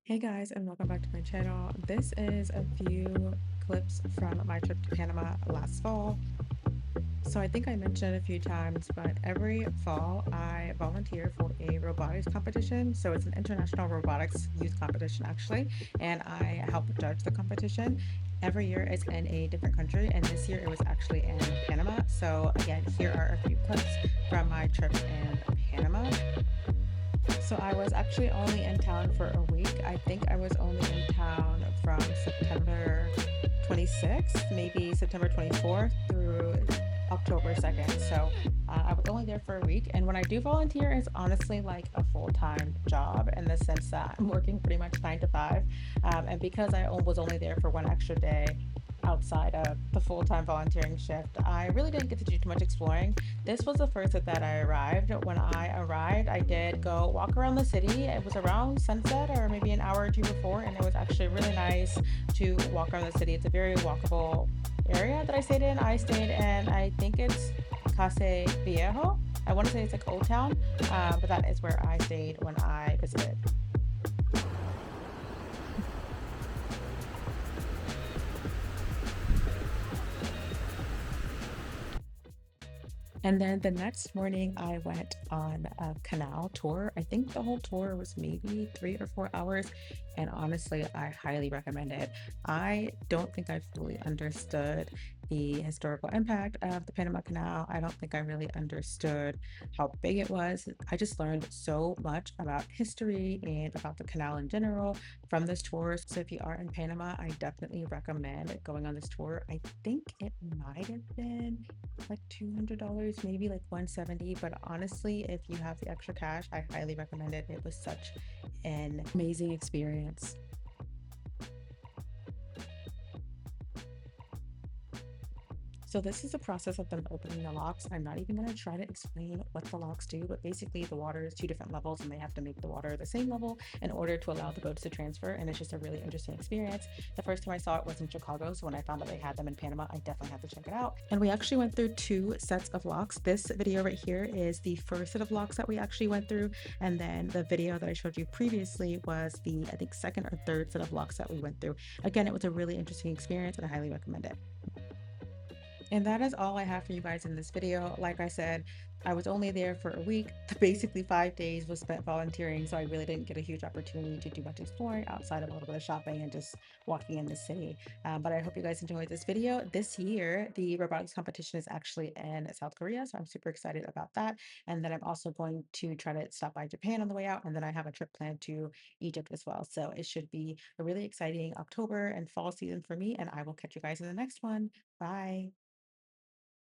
Hey guys, and welcome back to my channel. This is a few clips from my trip to Panama last fall. So I think I mentioned it a few times, but every fall I volunteer for a robotics competition. So it's an international robotics youth competition actually, and I help judge the competition. Every year it's in a different country, and this year it was actually in Panama. So again, here are a few clips from my trip in Panama. So I was actually only in town for a week. I think I was only in town from September 26th, maybe September 24th through October 2nd. So I was only there for a week. And when I do volunteer, it's honestly like a full-time job in the sense that I'm working pretty much 9 to 5. And because was only there for one extra day, outside of the full-time volunteering shift, I really didn't get to do too much exploring. This was the first that I arrived. When I arrived, I did go walk around the city. It was around sunset or maybe an hour or two before, and it was actually really nice to walk around the city. It's a very walkable area that I stayed in. I think it's Case Viejo. I want to say it's like Old Town, but that is where I stayed when I visited. And then the next morning, I went on a canal tour. I think the whole tour was maybe 3 or 4 hours. And honestly, I highly recommend it. I don't think I fully understood the historical impact of the Panama Canal. I don't think I really understood how big it was. I just learned so much about history and about the canal in general from this tour. So if you are in Panama, I definitely recommend going on this tour. I think it might have been like $200, maybe like 170. But honestly, if you have the extra cash, I highly recommend it. It was such an amazing experience. So this is the process of them opening the locks. I'm not even going to try to explain what the locks do, but basically the water is two different levels and they have to make the water the same level in order to allow the boats to transfer. And it's just a really interesting experience. The first time I saw it was in Chicago. So when I found that they had them in Panama, I definitely have to check it out. And we actually went through two sets of locks. This video right here is the first set of locks that we actually went through. And then the video that I showed you previously was the, I think, second or third set of locks that we went through. Again, it was a really interesting experience and I highly recommend it. And that is all I have for you guys in this video. Like I said, I was only there for a week. Basically 5 days was spent volunteering, so I really didn't get a huge opportunity to do much exploring outside of a little bit of shopping and just walking in the city. But I hope you guys enjoyed this video. This year, the robotics competition is actually in South Korea, so I'm super excited about that. And then I'm also going to try to stop by Japan on the way out, and then I have a trip planned to Egypt as well. So it should be a really exciting October and fall season for me, and I will catch you guys in the next one. Bye.